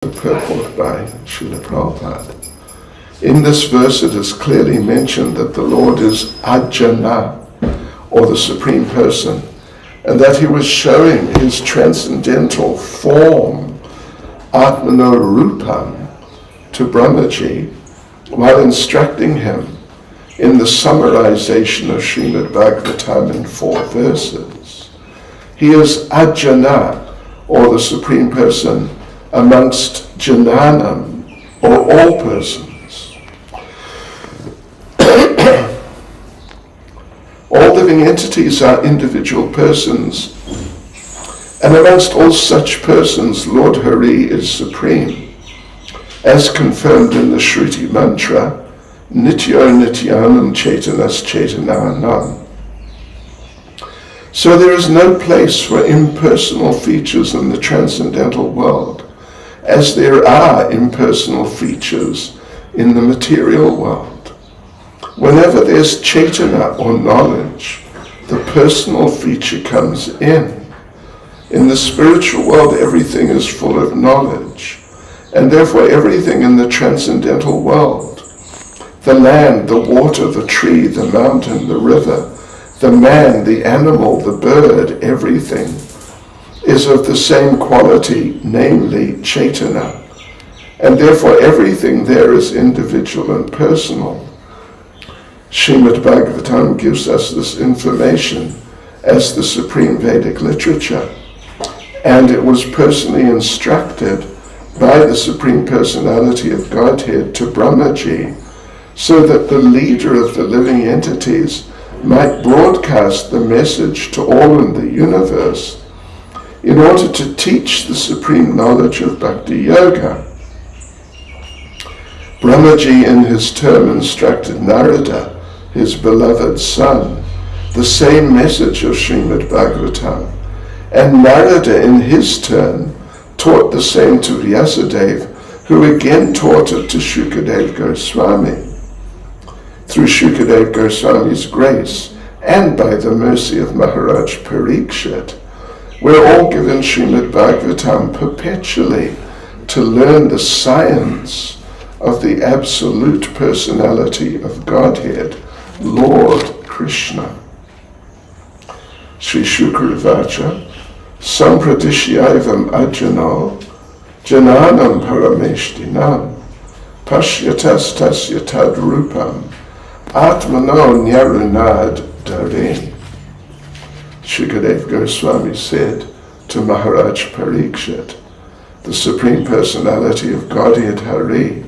purport by Srila Prabhupada. In this verse it is clearly mentioned that the Lord is Ajana, or the Supreme Person, and that he was showing his transcendental form, Atmano Rupam, to Brahmaji, while instructing him in the summarization of Srimad Bhagavatam in 4 verses. He is Ajana, or the Supreme Person, amongst Jananam, or all persons. All living entities are individual persons, and amongst all such persons, Lord Hari is supreme, as confirmed in the Shruti mantra, Nityo Nityanam Chaitanas Chaitananam. So there is no place for impersonal features in the transcendental world, as there are impersonal features in the material world. Whenever there's Chaitana or knowledge, the personal feature comes in. In the spiritual world, everything is full of knowledge, and therefore everything in the transcendental world, the land, the water, the tree, the mountain, the river, the man, the animal, the bird, everything is of the same quality, namely Chaitana, and therefore everything there is individual and personal. Srimad Bhagavatam gives us this information as the supreme Vedic literature, and it was personally instructed by the Supreme Personality of Godhead to Brahmaji, so that the leader of the living entities might broadcast the message to all in the universe in order to teach the supreme knowledge of Bhakti Yoga. Brahmaji in his turn instructed Narada, his beloved son, the same message of Srimad Bhagavatam, and Narada in his turn taught the same to Vyasadeva, who again taught it to Shukadeva Goswami. Through Shukadeva Goswami's grace, and by the mercy of Maharaj Parikshit, we're all given Srimad Bhagavatam perpetually to learn the science of the absolute personality of Godhead, Lord Krishna. Sri Shukravacha, Sampradishyavam Ajano, Jananam Parameshtinam, Pashyatas Tasya Tad Rupam, Atmano Nyarunad Dare. Shukadeva Goswami said to Maharaj Parikshit, the Supreme Personality of Godhead Hari,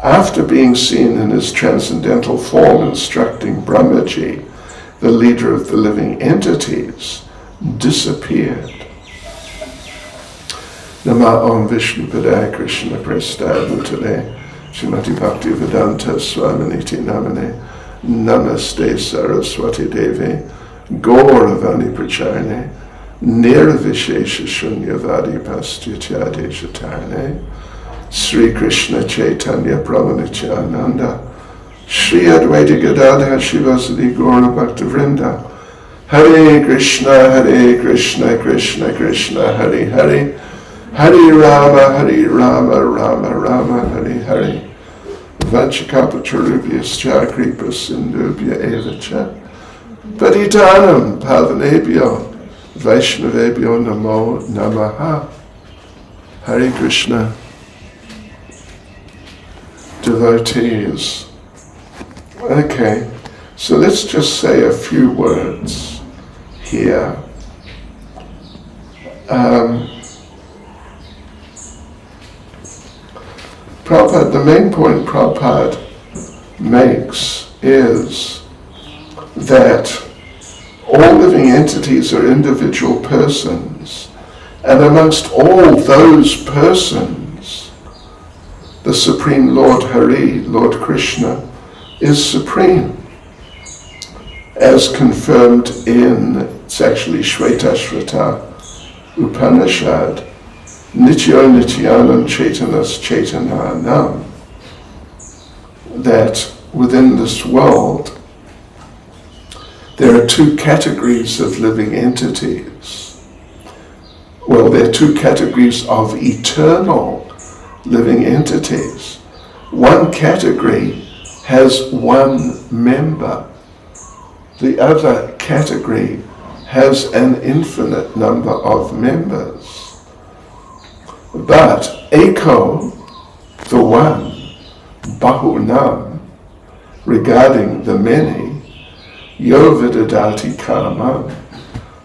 after being seen in his transcendental form instructing Brahmaji, the leader of the living entities, disappeared. Nama Om Vishnu Padaya Krishna Prestaya Bhutale Srimati Bhakti Vedanta Swaminiti Namane Namaste Saraswati Devi Gauravani Pracharne Nirvishesha Shunyavadi Pastyutyade Shatarne Sri Krishna Chaitanya Prabhu-Nityananda Sri Advaita Gadadhar Shivasadi Gaura Bhakta Vrinda Hare Krishna Krishna Krishna Hare Hare Hare Rama Rama Rama Hare Hare Vanchakapacharubhyascha Kripa Sindhubhya Evacha Patitanam Pavanebhyo Vaishnavebhyo Namo Namaha. Hare Krishna. Devotees. Okay, so let's just say a few words here. Prabhupada, the main point Prabhupada makes is that all living entities are individual persons, and amongst all those persons, the Supreme Lord Hari, Lord Krishna, is supreme, as confirmed in, it's actually Shvetashvata Upanishad, Nityo Nityanam Chaitanas Chaitananam, that within this world there are 2 categories of living entities. Well, there are 2 categories of eternal living entities. One category has one member. The other category has an infinite number of members. But Eko, the one, Bahunam, regarding the many, Yovidadati Kamam,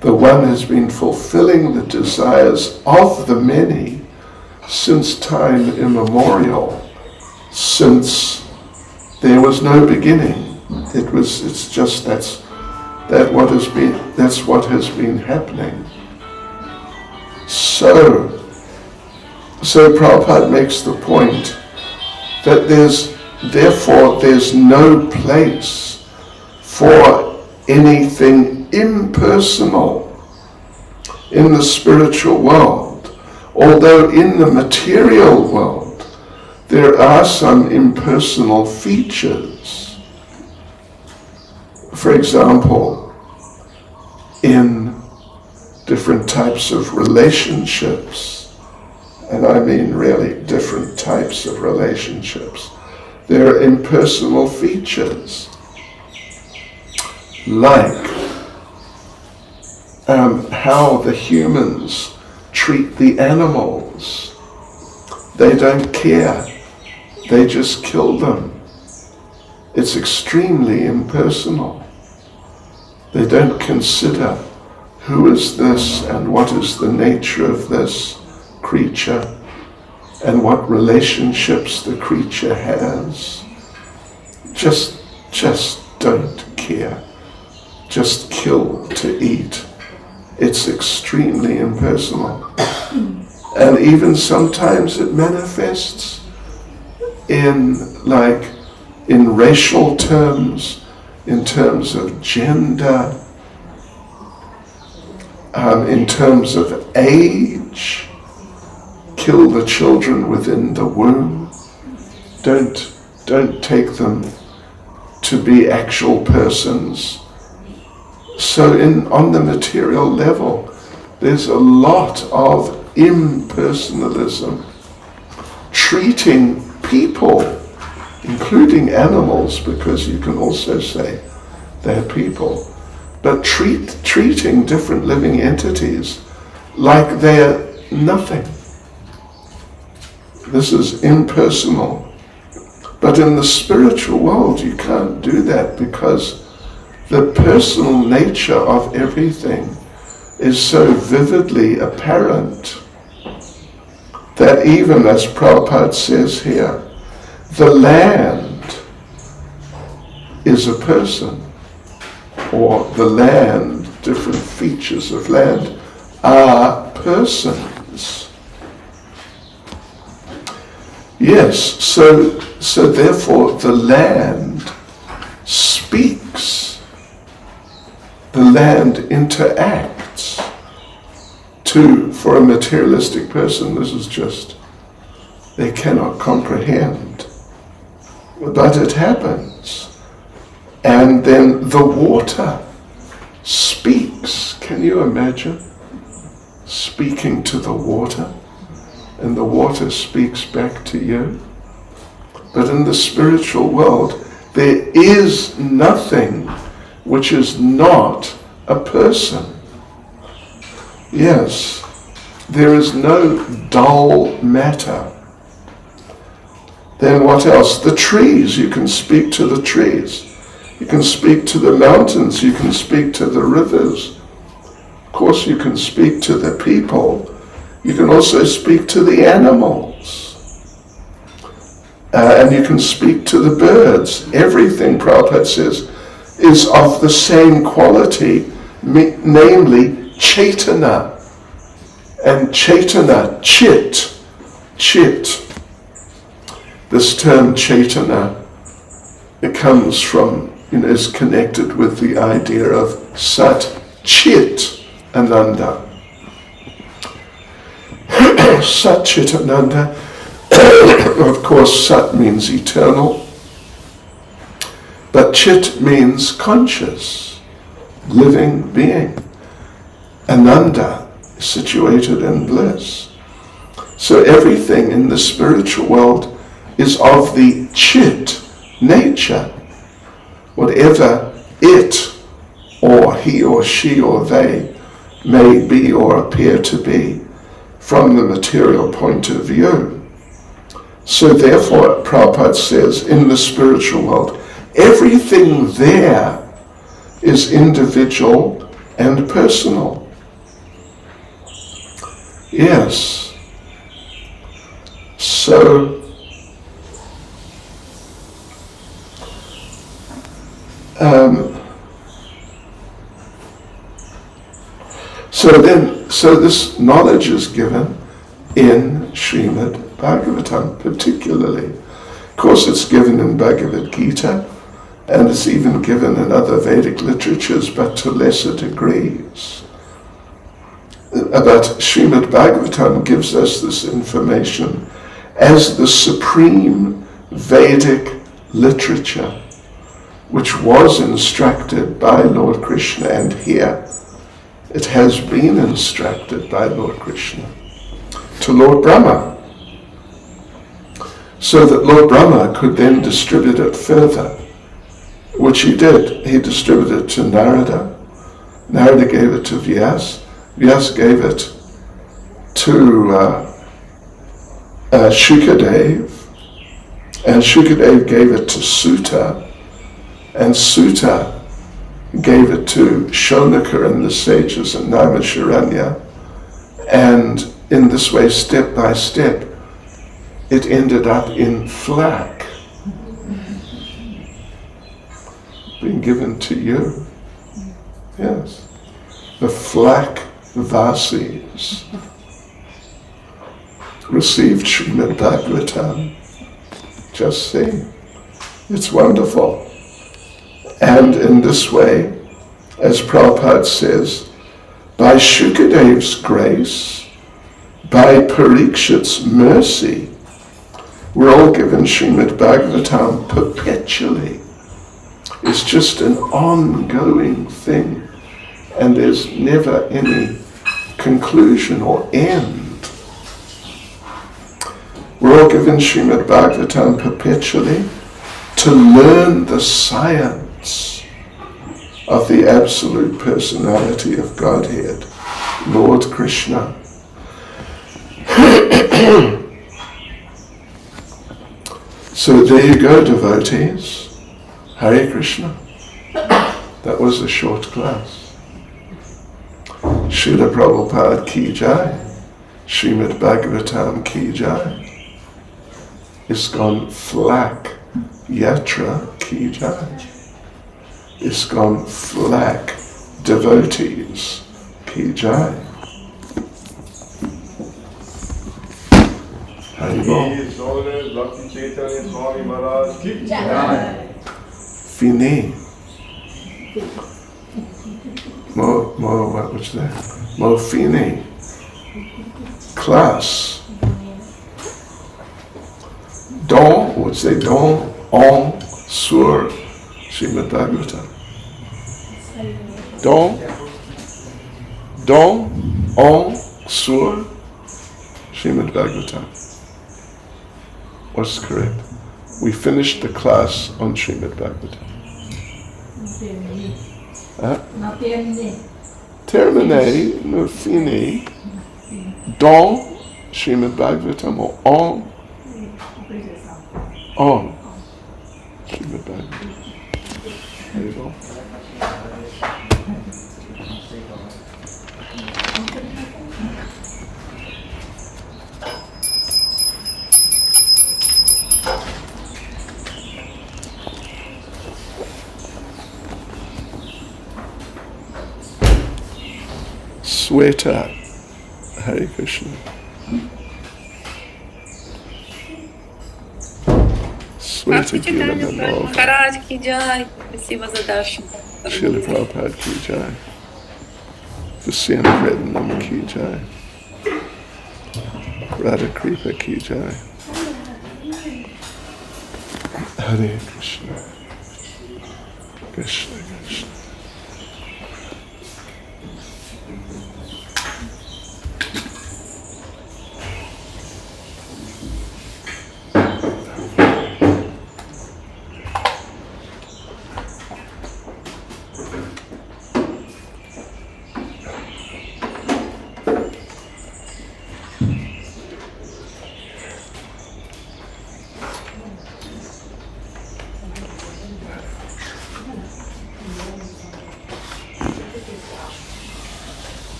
the one has been fulfilling the desires of the many since time immemorial, since there was no beginning. That's what has been happening. So Prabhupada makes the point that there's no place for anything impersonal in the spiritual world, although in the material world there are some impersonal features. For example, in different types of relationships, and I mean really different types of relationships, there are impersonal features, like how the humans treat the animals. They don't care. They just kill them. It's extremely impersonal. They don't consider who is this and what is the nature of this creature and what relationships the creature has. Just don't care. Just kill to eat. It's extremely impersonal. And even sometimes it manifests in racial terms, in terms of gender, in terms of age. Kill the children within the womb. Don't take them to be actual persons. So on the material level, there's a lot of impersonalism, treating people, including animals, because you can also say they're people, but treating different living entities like they're nothing. This is impersonal. But in the spiritual world, you can't do that, because the personal nature of everything is so vividly apparent that even, as Prabhupada says here, the land is a person, or the land, different features of land, are persons. Yes, so therefore the land speaks. The land interacts. For a materialistic person, this is just, they cannot comprehend. But it happens. And then the water speaks. Can you imagine speaking to the water? And the water speaks back to you. But in the spiritual world, there is nothing which is not a person. Yes, there is no dull matter. Then what else? The trees, you can speak to the trees. You can speak to the mountains, you can speak to the rivers. Of course, you can speak to the people. You can also speak to the animals. And you can speak to the birds. Everything, Prabhupada says, is of the same quality, namely Chaitana. And Chaitana, Chit. This term Chaitana, it comes from, is connected with the idea of Sat Chit Ananda. Sat Chit Ananda, of course Sat means eternal, but Chit means conscious, living being. Ananda, situated in bliss. So everything in the spiritual world is of the chit nature. Whatever it or he or she or they may be or appear to be from the material point of view. So therefore, Prabhupada says, in the spiritual world, everything there is individual and personal. Yes. So, so this knowledge is given in Srimad Bhagavatam particularly. Of course, it's given in Bhagavad Gita, and it's even given in other Vedic literatures, but to lesser degrees. But Srimad Bhagavatam gives us this information as the supreme Vedic literature, which was instructed by Lord Krishna, and here it has been instructed by Lord Krishna to Lord Brahma, so that Lord Brahma could then distribute it further, which he did. He distributed it to Narada. Narada gave it to Vyas. Vyas gave it to Shukadev, and Shukadev gave it to Sutta, and Sutta gave it to Shonaka and the sages and Naimisharanya, and in this way, step by step, it ended up in flak, being given to you. Yes, the flak Vasis received Srimad Bhagavatam. Just see, it's wonderful. And in this way, as Prabhupada says, by Shukadev's grace, by Parikshit's mercy, we're all given Srimad Bhagavatam perpetually. It's just an ongoing thing, and there's never any conclusion or end. We're all given Srimad Bhagavatam perpetually to learn the science of the absolute personality of Godhead, Lord Krishna. So there you go, devotees. Hare Krishna. That was a short class. Srila Prabhupada ki jai. Srimad Bhagavatam ki jai. ISKCON Flak Yatra ki jai. ISKCON Flak Devotees ki jai. Fini. What was that? Mo fini. Class. Don, what's say don, on, sur, Srimad Bhagavatam. Don, on, sur, Srimad Bhagavatam. What's correct? We finished the class on Srimad Bhagavatam. Terminé, no fini. Dans Srimad Bhagavatam, or on Srimad Bhagavatam. There you go. Sweta, Hare Krishna. Sweta Girananov. Maharaj ki jai. Спасибо за darshan. Srila Prabhupada ki jai. Vasena Redanam ki jai. Radha Kripa ki jai. Hare Krishna. Krishna Krishna.